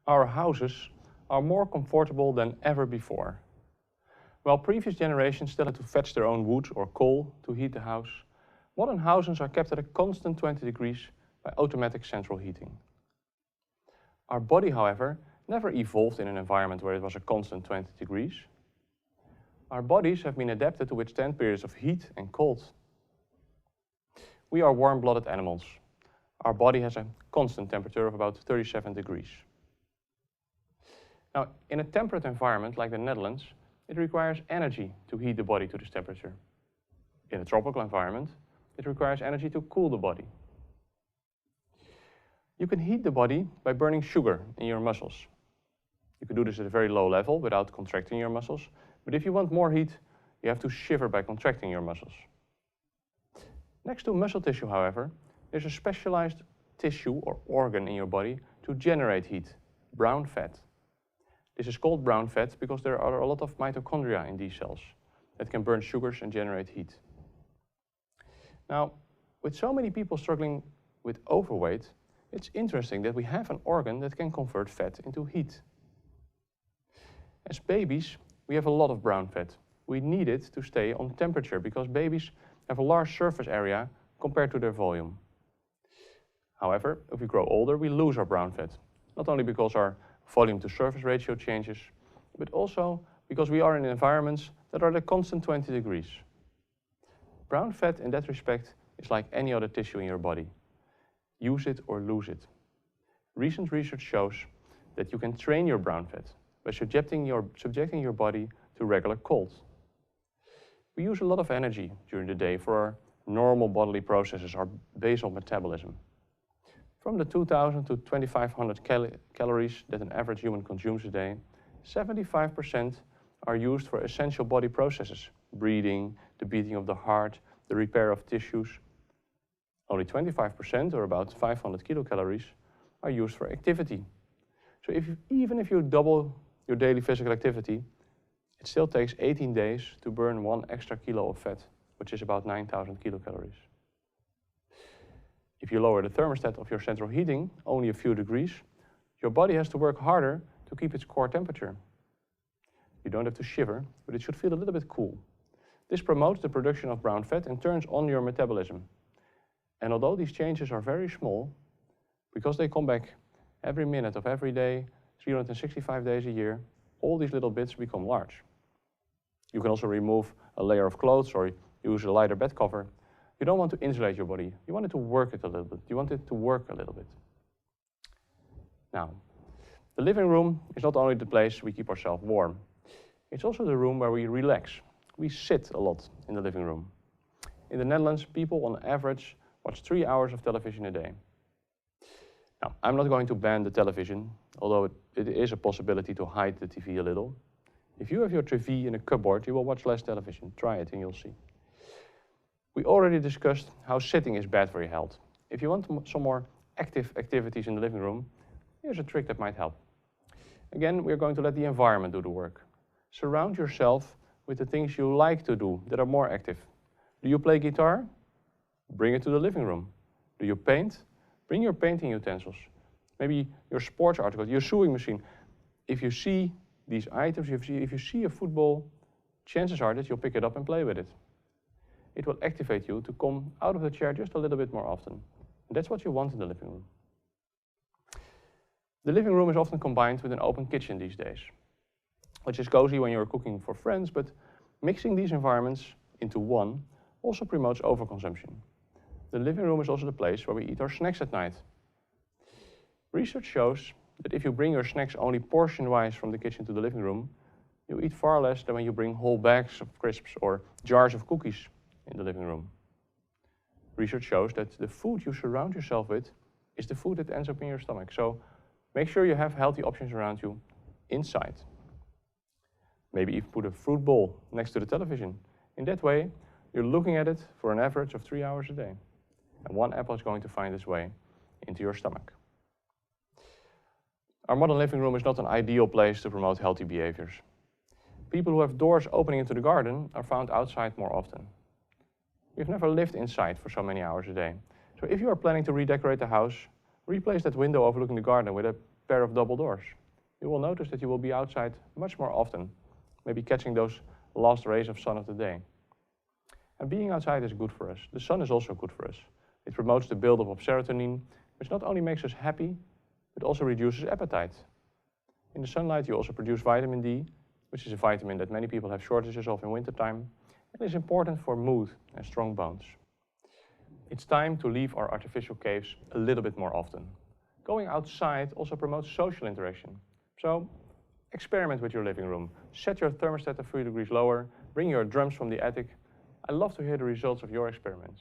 Our houses are more comfortable than ever before. While previous generations still had to fetch their own wood or coal to heat the house, modern houses are kept at a constant 20 degrees by automatic central heating. Our body, however, never evolved in an environment where it was a constant 20 degrees. Our bodies have been adapted to withstand periods of heat and cold. We are warm-blooded animals. Our body has a constant temperature of about 37 degrees. Now, in a temperate environment like the Netherlands, it requires energy to heat the body to this temperature. In a tropical environment, it requires energy to cool the body. You can heat the body by burning sugar in your muscles. You can do this at a very low level without contracting your muscles, but if you want more heat, you have to shiver by contracting your muscles. Next to muscle tissue, however, there's a specialized tissue or organ in your body to generate heat, brown fat. This is called brown fat because there are a lot of mitochondria in these cells that can burn sugars and generate heat. Now, with so many people struggling with overweight, it's interesting that we have an organ that can convert fat into heat. As babies, we have a lot of brown fat. We need it to stay on temperature because babies have a large surface area compared to their volume. However, if we grow older, we lose our brown fat, not only because our volume to surface ratio changes, but also because we are in environments that are at a constant 20 degrees. Brown fat in that respect is like any other tissue in your body. Use it or lose it. Recent research shows that you can train your brown fat by subjecting your body to regular cold. We use a lot of energy during the day for our normal bodily processes, our basal metabolism. From the 2,000 to 2,500 calories that an average human consumes a day, 75% are used for essential body processes, breathing, the beating of the heart, the repair of tissues. Only 25%, or about 500 kilocalories, are used for activity. So even if you double your daily physical activity, it still takes 18 days to burn 1 extra kilo of fat, which is about 9,000 kilocalories. If you lower the thermostat of your central heating only a few degrees, your body has to work harder to keep its core temperature. You don't have to shiver, but it should feel a little bit cool. This promotes the production of brown fat and turns on your metabolism. And although these changes are very small, because they come back every minute of every day, 365 days a year, all these little bits become large. You can also remove a layer of clothes or use a lighter bed cover. You don't want to insulate your body. You want it to work a little bit. You want it to work a little bit. Now, the living room is not only the place we keep ourselves warm. It's also the room where we relax. We sit a lot in the living room. In the Netherlands, people on average watch 3 hours of television a day. Now, I'm not going to ban the television, although it is a possibility to hide the TV a little. If you have your TV in a cupboard, you will watch less television. Try it and you'll see. We already discussed how sitting is bad for your health. If you want some more active activities in the living room, here's a trick that might help. Again, we're going to let the environment do the work. Surround yourself with the things you like to do that are more active. Do you play guitar? Bring it to the living room. Do you paint? Bring your painting utensils. Maybe your sports article, your sewing machine. If you see these items, if you see a football, chances are that you'll pick it up and play with it. It will activate you to come out of the chair just a little bit more often. And that's what you want in the living room. The living room is often combined with an open kitchen these days, which is cozy when you're cooking for friends, but mixing these environments into one also promotes overconsumption. The living room is also the place where we eat our snacks at night. Research shows that if you bring your snacks only portion-wise from the kitchen to the living room, you eat far less than when you bring whole bags of crisps or jars of cookies in the living room. Research shows that the food you surround yourself with is the food that ends up in your stomach. So make sure you have healthy options around you inside. Maybe even put a fruit bowl next to the television. In that way, you're looking at it for an average of 3 hours a day. And one apple is going to find its way into your stomach. Our modern living room is not an ideal place to promote healthy behaviors. People who have doors opening into the garden are found outside more often. You've never lived inside for so many hours a day. So if you are planning to redecorate the house, replace that window overlooking the garden with a pair of double doors. You will notice that you will be outside much more often, maybe catching those last rays of sun of the day. And being outside is good for us. The sun is also good for us. It promotes the buildup of serotonin, which not only makes us happy, but also reduces appetite. In the sunlight you also produce vitamin D, which is a vitamin that many people have shortages of in wintertime, and is important for mood and strong bones. It's time to leave our artificial caves a little bit more often. Going outside also promotes social interaction. So experiment with your living room. Set your thermostat a few degrees lower, bring your drums from the attic. I love to hear the results of your experiments.